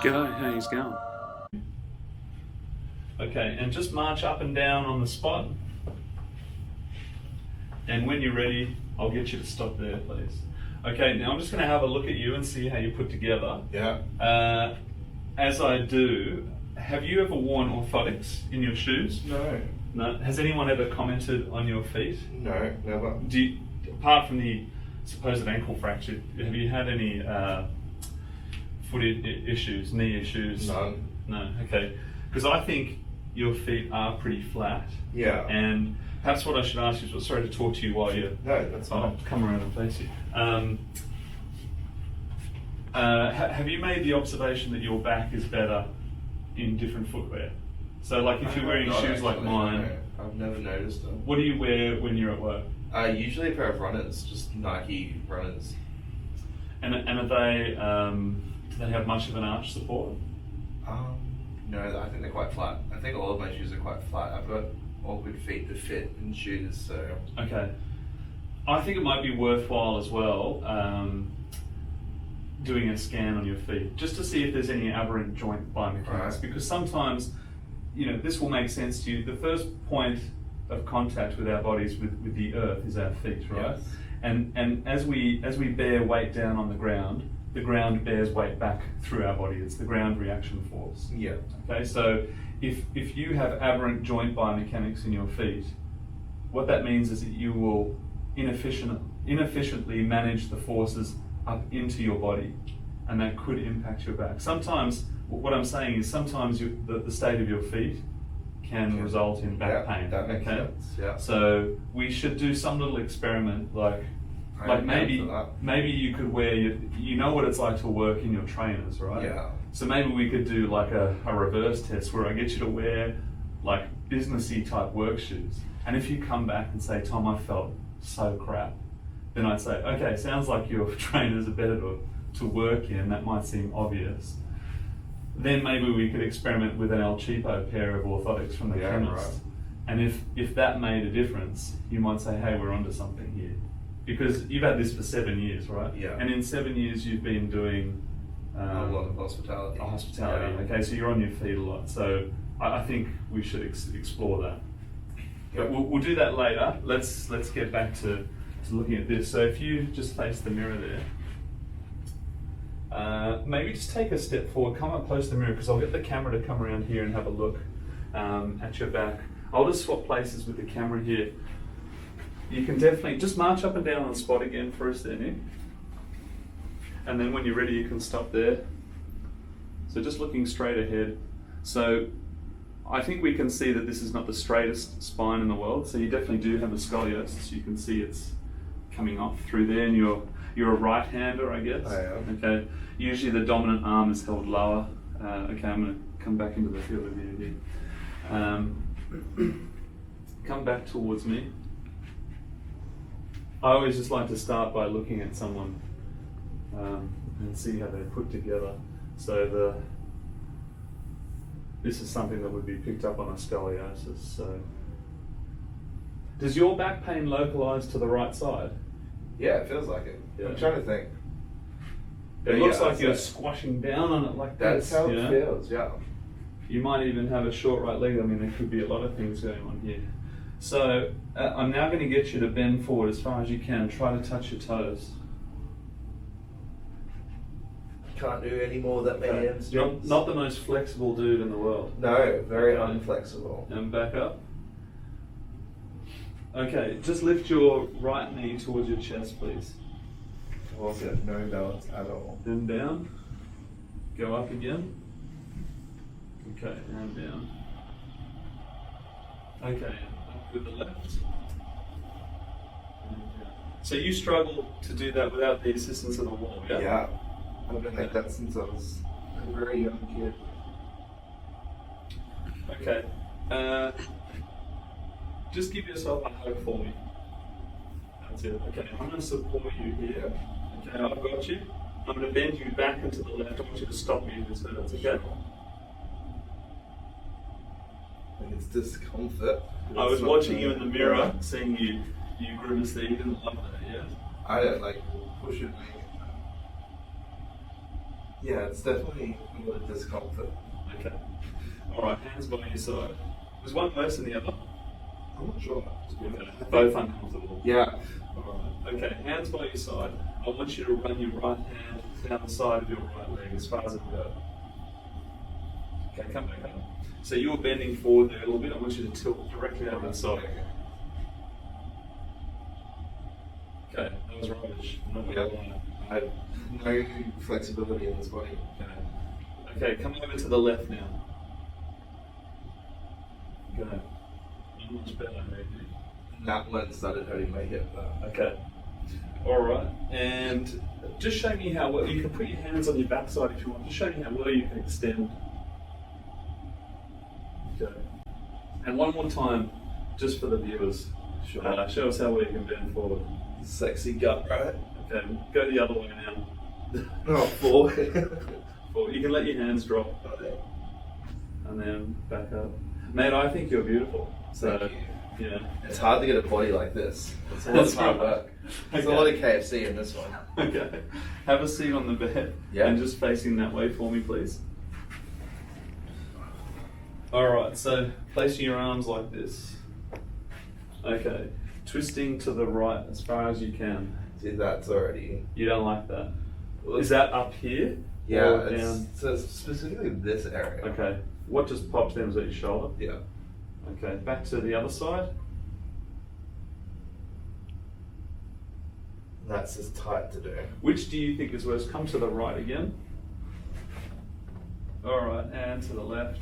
G'day, how he's going? Okay, and just march up and down on the spot. And when you're ready, I'll get you to stop there, please. Okay, now I'm just going to have a look at you and see how you put together. Yeah. As I do, have you ever worn orthotics in your shoes? No. No. Has anyone ever commented on your feet? No, never. Apart from the supposed ankle fracture, have you had any foot issues, knee issues? None. No, okay. Because I think your feet are pretty flat. Yeah. And perhaps what I should ask you is, sorry to talk to you while you're... No, that's fine. I'll come around and face you. Have you made the observation that your back is better in different footwear? So like if you're wearing shoes like mine... No, I've never noticed them. What do you wear when you're at work? Usually a pair of runners, just Nike runners. And are they, do they have much of an arch support? No, I think they're quite flat. I think all of my shoes are quite flat. I've got awkward feet to fit in shoes, so... Okay. I think it might be worthwhile as well doing a scan on your feet, just to see if there's any aberrant joint biomechanics, Right. because sometimes, this will make sense to you. The first point of contact with our bodies with the earth is our feet, right? Yes. And as we bear weight down on the ground bears weight back through our body. It's the ground reaction force. Yeah. Okay, so if you have aberrant joint biomechanics in your feet, what that means is that you will inefficiently manage the forces up into your body, and that could impact your back. Sometimes, what I'm saying is sometimes the state of your feet can result in back pain. That makes sense. Yeah. So we should do some little experiment, like maybe you could wear you know what it's like to work in your trainers, right? Yeah. So maybe we could do like a reverse test where I get you to wear like businessy type work shoes, and if you come back and say, Tom, I felt so crap, then I'd say, okay, sounds like your trainers are better to work in. That might seem obvious. Then maybe we could experiment with an El Cheapo pair of orthotics from the chemist. Right. And if that made a difference, you might say, hey, we're onto something here. Because you've had this for 7 years, right? Yeah. And in 7 years you've been doing a lot of hospitality. Hospitality, Yeah. okay, so you're on your feet a lot. So I think we should explore that. But we'll do that later. Let's get back to looking at this. So if you just face the mirror there, maybe just take a step forward, come up close to the mirror, because I'll get the camera to come around here and have a look at your back. I'll just swap places with the camera here. You can definitely just march up and down on the spot again for us there, Nick. And then when you're ready, you can stop there. So just looking straight ahead. So I think we can see that this is not the straightest spine in the world. So you definitely do have a scoliosis. You can see it's coming off through there, and you're a right-hander, I guess. I am. Okay. Usually the dominant arm is held lower. Okay, I'm going to come back into the field of view here. Come back towards me. I always just like to start by looking at someone and see how they're put together. So this is something that would be picked up on a scoliosis. So, does your back pain localize to the right side? Yeah, it feels like it. Yeah. I'm trying to think. It looks like you're squashing down on it like That's this. how it feels, yeah. You might even have a short right leg. I mean, there could be a lot of things going on here. So I'm now going to get you to bend forward as far as you can. Try to touch your toes. Can't do any more than my hamstrings. Not the most flexible dude in the world. No, very Okay. unflexible. And back up. Okay, just lift your right knee towards your chest, please. Also, no balance at all. Then down. Go up again. Okay, and down. Okay, up with the left. And down. So you struggle to do that without the assistance of the wall, yeah? Yeah. I've been like that since I was a very young kid. Okay. Just give yourself a hug for me. That's it. Okay, I'm going to support you here. Okay, I've got you. I'm going to bend you back into the left. I want you to stop me if this hurts, okay? And it's discomfort. I was watching you in the mirror, seeing you grimace there. You didn't love that, yeah? I don't like push it. Yeah, it's definitely a lot of discomfort. Okay. Alright, hands by your side. Was one worse than the other? I'm not sure. Okay. Both uncomfortable. Yeah. Alright. Okay, hands by your side. I want you to run your right hand down the side of your right leg as far as it will go. Okay, come back up. So you're bending forward there a little bit. I want you to tilt directly over the side. Okay, that was rubbish. I'm not gonna lie. I have no flexibility in this body. Okay, come over to the left now. Go. Not much better, maybe. That one started hurting my hip though. Okay. Alright, and just show me how well you can put your hands on your backside if you want. Just show me how well you can extend. Okay. And one more time, just for the viewers. Sure. Show us how well you can bend forward. Sexy gut, right? Okay, go the other way now. Oh, forward. Forward. You can let your hands drop. And then back up. Mate, I think you're beautiful. So, Thank you. yeah. It's hard to get a body like this. It's a lot of hard work. There's a lot of KFC in this one. Okay. Have a seat on the bed. Yeah. And just facing that way for me, please. Alright, so placing your arms like this. Okay. Twisting to the right as far as you can. See, that's already. You don't like that? Is that up here? Yeah, Or it's, down? so it's specifically this area. Okay. What just pops down? Is that your shoulder? Yeah. Okay. Back to the other side. That's just tight to do. Which do you think is worse? Come to the right again. Alright, and to the left.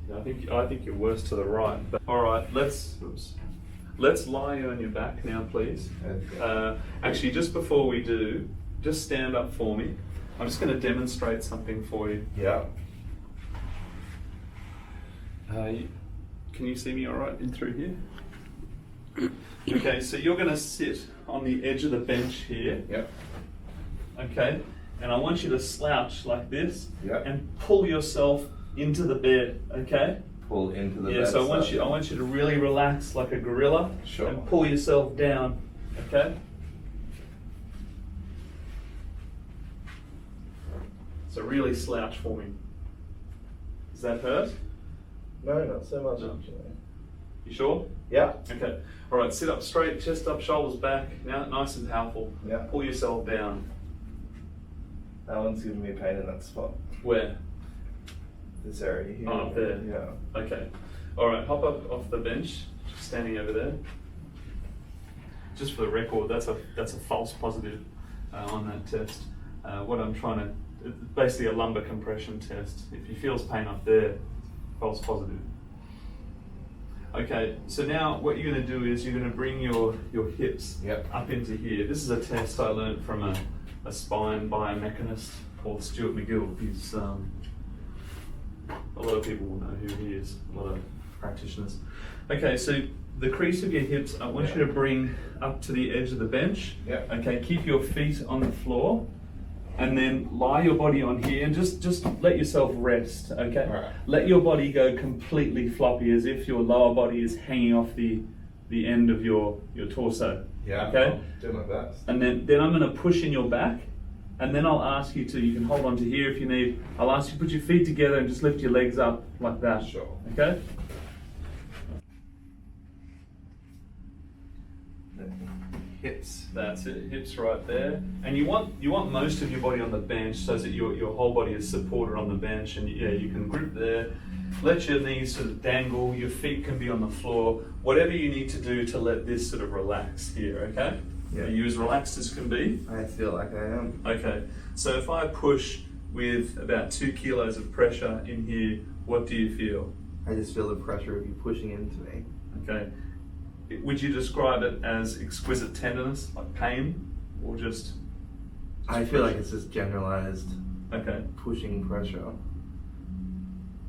Yeah, I think you're worse to the right. But alright, let's lie you on your back now, please. Okay. Actually, just before we do, just stand up for me. I'm just going to demonstrate something for you. Yeah. Can you see me alright in through here? Okay, so you're going to sit on the edge of the bench here. Yep. Okay, and I want you to slouch like this Yep. and pull yourself into the bed. Okay. Pull into the Yeah. bed So I side. want you to really relax like a gorilla. Sure. And pull yourself down. Okay. So really slouch for me. Does that hurt? No, not so much No. actually. You sure? Yeah. Okay. All right. Sit up straight, chest up, shoulders back. Now, nice and powerful. Yeah. Pull yourself down. That one's giving me pain in that spot. Where? This area here. Oh, up there. Yeah. Okay. All right. Hop up off the bench. Just standing over there. Just for the record, that's a false positive on that test. What I'm trying to, it's basically a lumbar compression test. If you feel pain up there, false positive. Okay, so now what you're going to do is you're going to bring your hips Yep. up into here. This is a test I learned from a spine biomechanist called Stuart McGill. He's a lot of people will know who he is, a lot of practitioners. Okay, so the crease of your hips, I want you to bring up to the edge of the bench. Yep. Okay, keep your feet on the floor. And then lie your body on here and just let yourself rest, okay? Alright. Let your body go completely floppy as if your lower body is hanging off the end of your torso. Yeah. Okay? I'll do my best. And then I'm going to push in your back, and then I'll ask you to, you can hold on to here if you need, I'll ask you to put your feet together and just lift your legs up like that. Sure. Okay? Hips. That's it, hips right there. And you want most of your body on the bench so that your whole body is supported on the bench, and yeah, you can grip there. Let your knees sort of dangle, your feet can be on the floor. Whatever you need to do to let this sort of relax here, okay? Yeah. Are you as relaxed as can be? I feel like I am. Okay, so if I push with about 2 kilos of pressure in here, what do you feel? I just feel the pressure of you pushing into me. Okay. Would you describe it as exquisite tenderness, like pain, or just I feel like pressure? it's just generalized Okay. pushing pressure.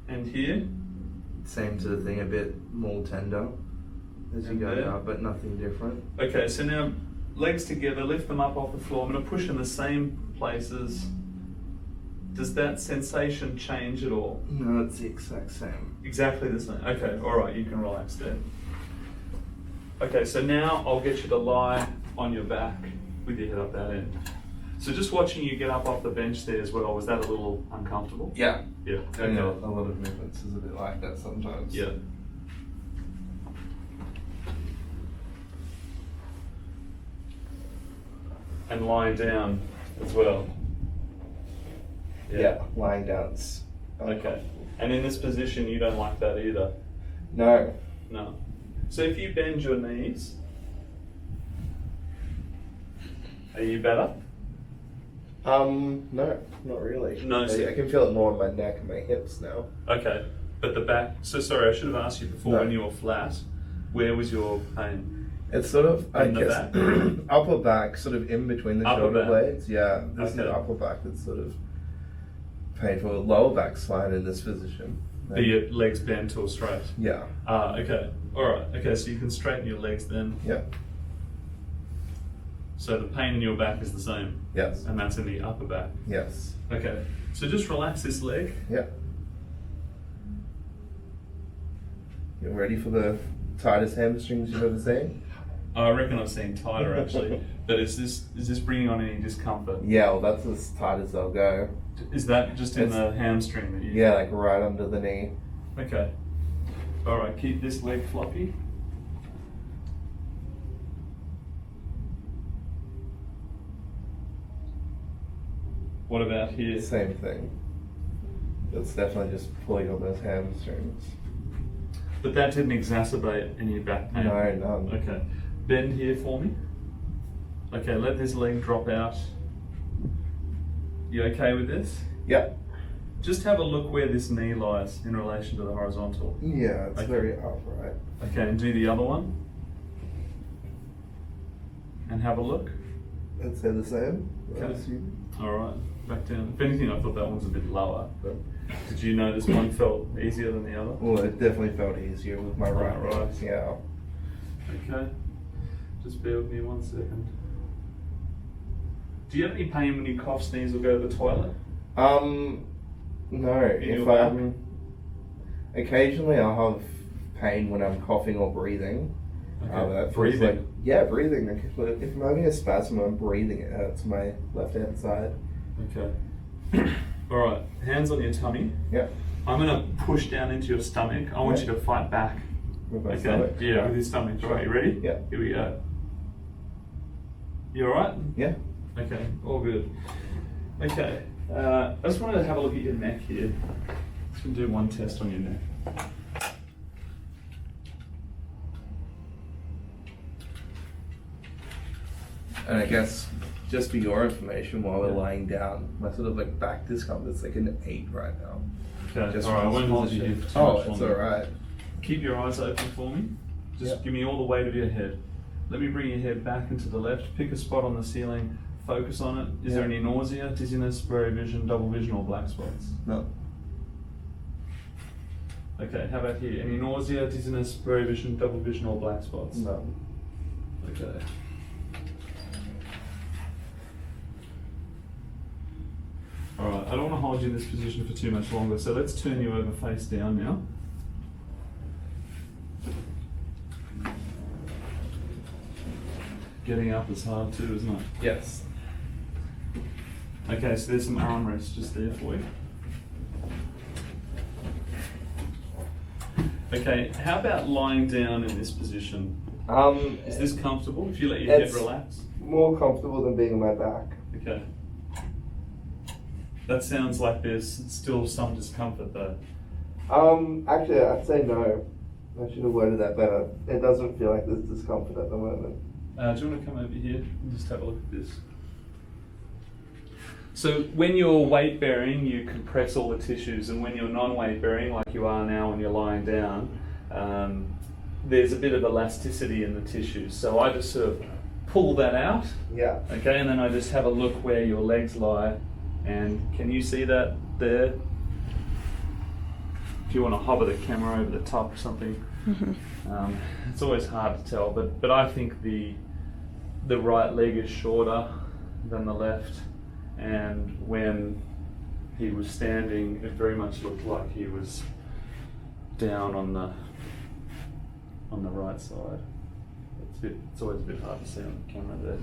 And here? Same sort of thing, a bit more tender as you And go there? up, but nothing different. Okay, so now legs together, lift them up off the floor. I'm going to push in the same places. Does that sensation change at all? No, it's the exact same. Exactly the same. Okay, all right, you can relax there. Okay, so now I'll get you to lie on your back with your head up that end. So just watching you get up off the bench there as well, was that a little uncomfortable? Yeah. Yeah. Doing a Okay. lot of movements is a bit like that sometimes. Yeah. And lying down as well. Yeah, lying down's Okay. And in this position, you don't like that either? No. No. So if you bend your knees, are you better? No, not really. No, so- I can feel it more in my neck and my hips now. Okay. But the back, so sorry, I should have asked you before, No. when you were flat, where was your pain? It's sort of, I In the guess, back? upper back, sort of in between the Upper shoulder back. blades. Yeah, this is Okay. the upper back that's sort of painful. Lower back's fine in this position. Be your legs bent or straight? Yeah, Ah, okay. Alright, okay, so you can straighten your legs then. yeah, So the pain in your back is the same, yes, and that's in the upper back. yes, Okay, so just relax this leg. yeah. You ready for the tightest hamstrings you've ever seen? I reckon I've seen tighter actually, but is this bringing on any discomfort? Yeah, well, that's as tight as they'll go. Is that just in It's- the hamstring that you? Yeah, like right under the knee. Okay. Alright, keep this leg floppy. What about here? Same thing. It's definitely just pulling on those hamstrings. But that didn't exacerbate any back pain? No, none. Okay. Bend here for me. Okay, let this leg drop out. You okay with this? Yep. Just have a look where this knee lies in relation to the horizontal. Yeah, it's Okay. very upright. Okay, and do the other one. And have a look. I'd say the same. I Okay. assume. Alright, back down. If anything, I thought that one was a bit lower, but did you notice one felt easier than the other? Well, it definitely felt easier with my right. Right. Yeah. Okay, just bear with me 1 second. Do you have any pain when you cough, sneeze, or go to the toilet? No. In your If back? occasionally I'll have pain when I'm coughing or breathing. Okay. That feels Breathing? like, yeah, breathing. Like if I'm having a spasm and I'm breathing, it hurts my left hand side. Okay. Alright, hands on your tummy. Yeah. I'm going to push down into your stomach. I want Yeah. you to fight back. With my Okay? stomach. Yeah, with your stomach. Alright, you ready? Yeah. Here we go. You alright? Yeah. Okay, all good. Okay, I just wanted to have a look at your neck here. Just going to do one test on your neck. And I guess just for your information, while we're lying down, my sort of like back discomfort's like an 8 right now. Okay, Just alright, I from won't this hold you here position. for too Oh, much it's longer. alright. Keep your eyes open for me. Just Yeah. give me all the weight of your head. Let me bring your head back into the left. Pick a spot on the ceiling. Focus on it. Is there Yeah. any nausea, dizziness, blurry vision, double vision, or black spots? No. Okay, how about here? Any nausea, dizziness, blurry vision, double vision, or black spots? No. Okay. Alright, I don't want to hold you in this position for too much longer, so let's turn you over face down now. Getting up is hard too, isn't it? Yes. Okay, so there's some armrests just there for you. Okay, how about lying down in this position? Is this comfortable if you let your head It's- relax? More comfortable than being on my back. Okay. That sounds like there's still some discomfort though. Actually, I'd say no. I should have worded that better. It doesn't feel like there's discomfort at the moment. Do you want to come over here and just have a look at this? So when you're weight bearing, you compress all the tissues, and when you're non-weight bearing, like you are now when you're lying down, there's a bit of elasticity in the tissues. So I just sort of pull that out, Yeah. okay, and then I just have a look where your legs lie. And can you see that there? If you want to hover the camera over the top or something, it's always hard to tell. But I think the right leg is shorter than the left, and when he was standing, it very much looked like he was down on the right side. It's always a bit hard to see on the camera there.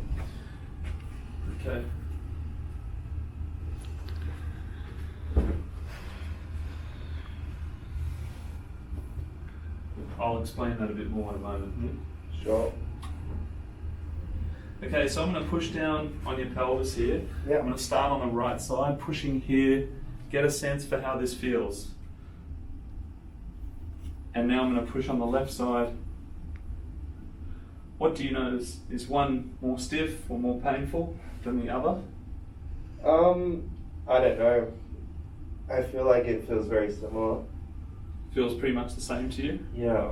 Okay. I'll explain that a bit more in a moment. Sure. Okay, so I'm going to push down on your pelvis here. Yeah. I'm going to start on the right side, pushing here, get a sense for how this feels. And now I'm going to push on the left side. What do you notice? Is one more stiff or more painful than the other? I don't know. I feel like it feels very similar. Feels pretty much the same to you? Yeah.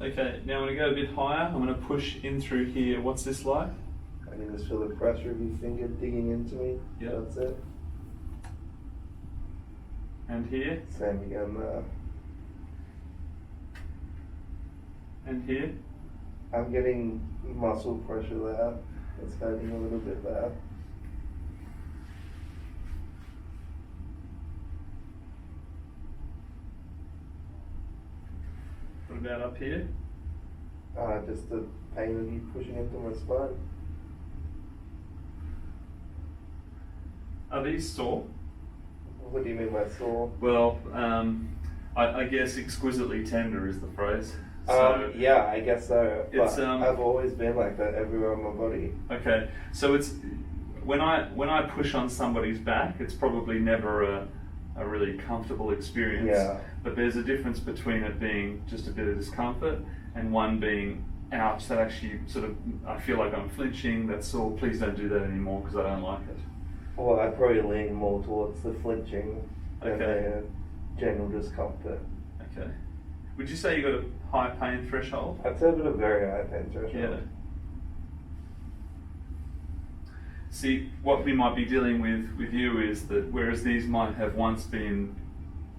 Okay, now I'm going to go a bit higher. I'm going to push in through here. What's this like? I can just feel the pressure of your finger digging into me. Yeah. That's it. And here? Same again there. And here? I'm getting muscle pressure there. It's hurting a little bit there. What about up here? Just the pain of you pushing into my spine. Are these sore? What do you mean by sore? Well, I guess exquisitely tender is the phrase. So, Yeah, I guess so. It's, But I've always been like that everywhere on my body. okay, so it's when I push on somebody's back, it's probably never a really comfortable experience. Yeah. But there's a difference between it being just a bit of discomfort and one being, ouch, that actually sort of, I feel like I'm flinching, that's sore, please don't do that anymore because I don't like it. Well, I'd probably lean more towards the flinching than Okay. the general discomfort. Okay. Would you say you got a high pain threshold? I'd say I've got a very high pain threshold. Yeah. See, what we might be dealing with you is that whereas these might have once been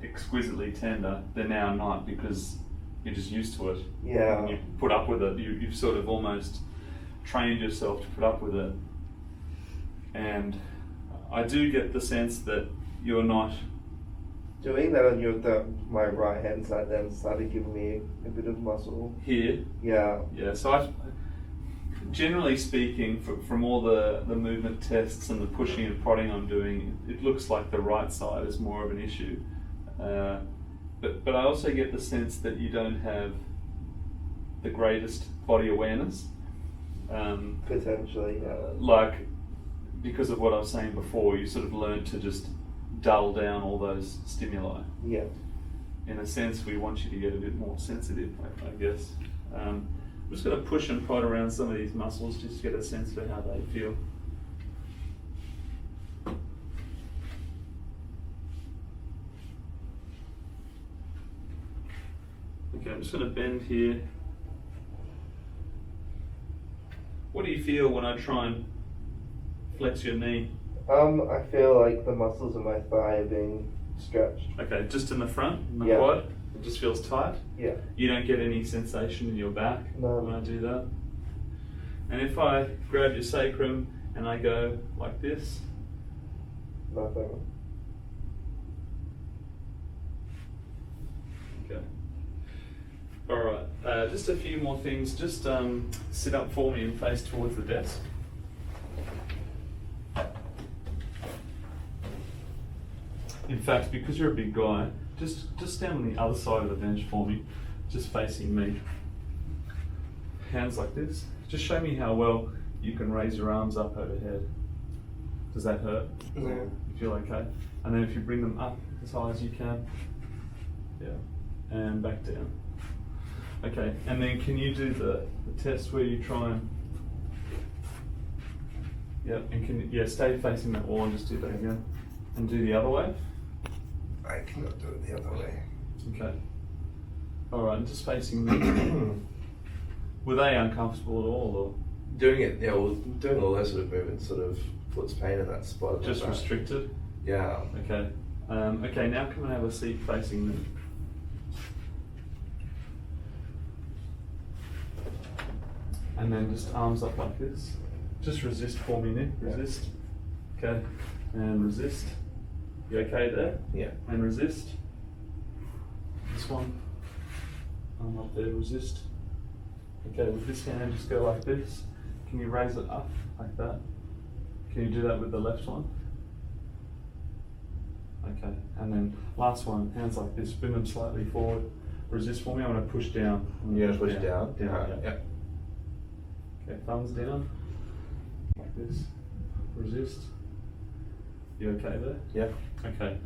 exquisitely tender, they're now not because you're just used to it. Yeah. And you put up with it. You've sort of almost trained yourself to put up with it. And I do get the sense that you're not. Doing that on my right hand side then started giving me a bit of muscle. Here. Yeah. Yeah, so generally speaking, from all the movement tests and the pushing and prodding I'm doing, it looks like the right side is more of an issue. But I also get the sense that you don't have the greatest body awareness. Potentially, yeah. Like, because of what I was saying before, you sort of learn to just dull down all those stimuli. Yeah. In a sense, we want you to get a bit more sensitive, I guess. I'm just going to push and prod around some of these muscles just to get a sense for how they feel. Okay, I'm just going to bend here. What do you feel when I try and flex your knee? I feel like the muscles in my thigh are being stretched. Okay, just in the front, in the Yeah. quad? It just feels tight? Yeah. You don't get any sensation in your back No. when I do that? And if I grab your sacrum and I go like this, Nothing. okay. Alright, just a few more things. Just sit up for me and face towards the desk. In fact, because you're a big guy, just stand on the other side of the bench for me, just facing me. Hands like this. Just show me how well you can raise your arms up overhead. Does that hurt? No. You feel okay? And then if you bring them up as high as you can. Yeah. And back down. Okay, and then can you do the test where you try and... Yeah, and stay facing that wall and just do that again. And do the other way. I cannot do it the other way. Okay. Alright, and just facing them. Were they uncomfortable at all, or Doing it, yeah, well, doing all those sort of movements sort of puts pain in that spot. just like that. restricted? Yeah. Okay. Okay, now come and have a seat facing them. And then just arms up like this. Just resist for me, Nick. Resist. Okay. And resist. You okay there? Yeah. And resist. This one. Arm up there, resist. Okay, with this hand, just go like this. Can you raise it up like that? Can you do that with the left one? Okay, and then last one, hands like this, spin them slightly forward. Resist for me, I'm going to push down. You're going to push down? Down, Alright, yeah. yep. Okay, thumbs down, like this. Resist. You okay there? Yeah. Okay.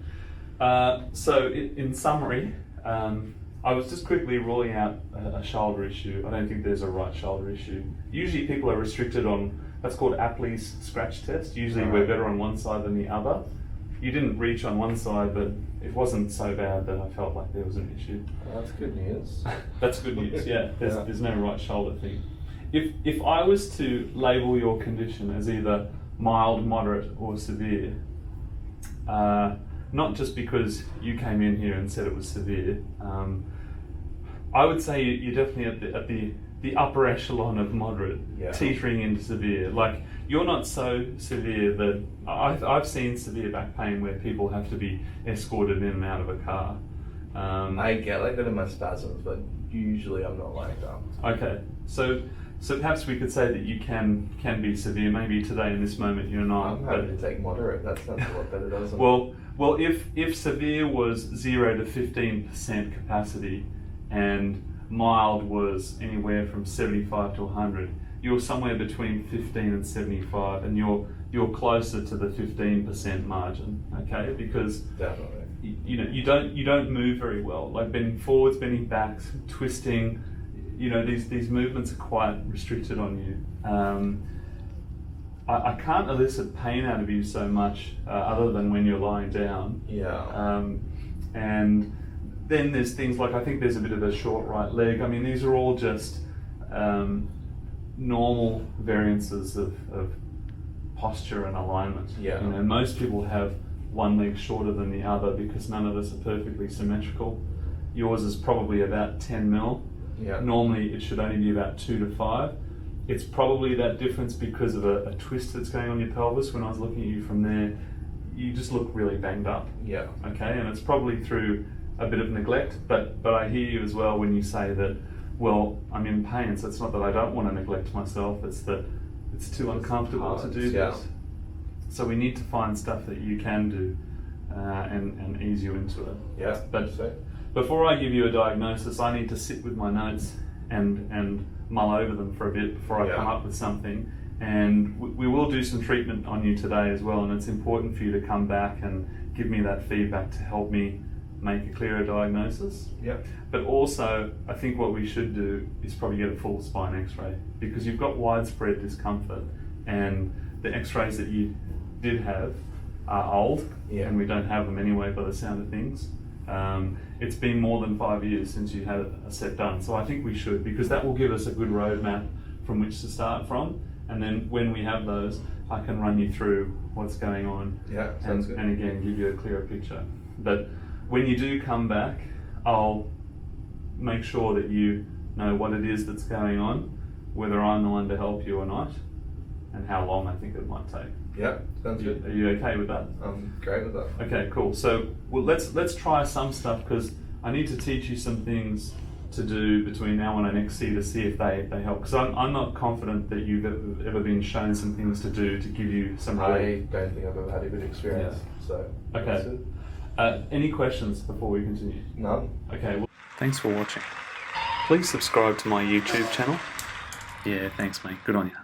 So in summary, I was just quickly ruling out a shoulder issue. I don't think there's a right shoulder issue. Usually people are restricted on, that's called Apley's scratch test. Usually we're better on one side than the other. You didn't reach on one side, but it wasn't so bad that I felt like there was an issue. Well, that's good news. That's good news, yeah. There's no right shoulder thing. If I was to label your condition as either mild, moderate, or severe, not just because you came in here and said it was severe, I would say you're definitely at the upper echelon of moderate, teetering into severe. Like, you're not so severe that I've seen severe back pain where people have to be escorted in and out of a car. I get like that in my spasms, but usually I'm not like that. Okay, so perhaps we could say that you can be severe. Maybe today in this moment you're not. I'm happy to take moderate. That sounds a lot better, doesn't it? Well, if severe was 0 to 15% capacity, and mild was anywhere from 75 to 100, you're somewhere between 15 and 75, and you're closer to the 15% margin. Okay, because Definitely. you don't move very well. Like bending forwards, bending backs, twisting. These movements are quite restricted on you. I can't elicit pain out of you so much other than when you're lying down. Yeah. And then there's things like, I think there's a bit of a short right leg. I mean, these are all just normal variances of posture and alignment. Yeah. Most people have one leg shorter than the other because none of us are perfectly symmetrical. Yours is probably about 10 mil. Yeah. Normally it should only be about 2 to 5. It's probably that difference because of a twist that's going on your pelvis. When I was looking at you from there, you just look really banged up. Yeah. Okay, and it's probably through a bit of neglect, but I hear you as well when you say that, well, I'm in pain, so it's not that I don't want to neglect myself, it's that it's too uncomfortable to do this. So we need to find stuff that you can do and ease you into it. Yeah. But before I give you a diagnosis, I need to sit with my notes and mull over them for a bit before I come up with something. And we will do some treatment on you today as well, and it's important for you to come back and give me that feedback to help me make a clearer diagnosis. Yeah. But also, I think what we should do is probably get a full spine x-ray, because you've got widespread discomfort, and the x-rays that you did have are old, and we don't have them anyway by the sound of things. It's been more than 5 years since you had a set done, so I think we should, because that will give us a good roadmap from which to start from, and then when we have those, I can run you through what's going on, sounds good. and again give you a clearer picture. But when you do come back, I'll make sure that you know what it is that's going on, whether I'm the one to help you or not, and how long I think it might take. Yeah, sounds good. Are you okay with that? I'm great with that. Okay, cool. So let's try some stuff, because I need to teach you some things to do between now and our next see if they help. Because I'm not confident that you've ever been shown some things to do to give you some relief. I don't think I've ever had a good experience. So Okay. Any questions before we continue? None. Okay. Well, thanks for watching. Please subscribe to my YouTube channel. Yeah, thanks, mate. Good on you.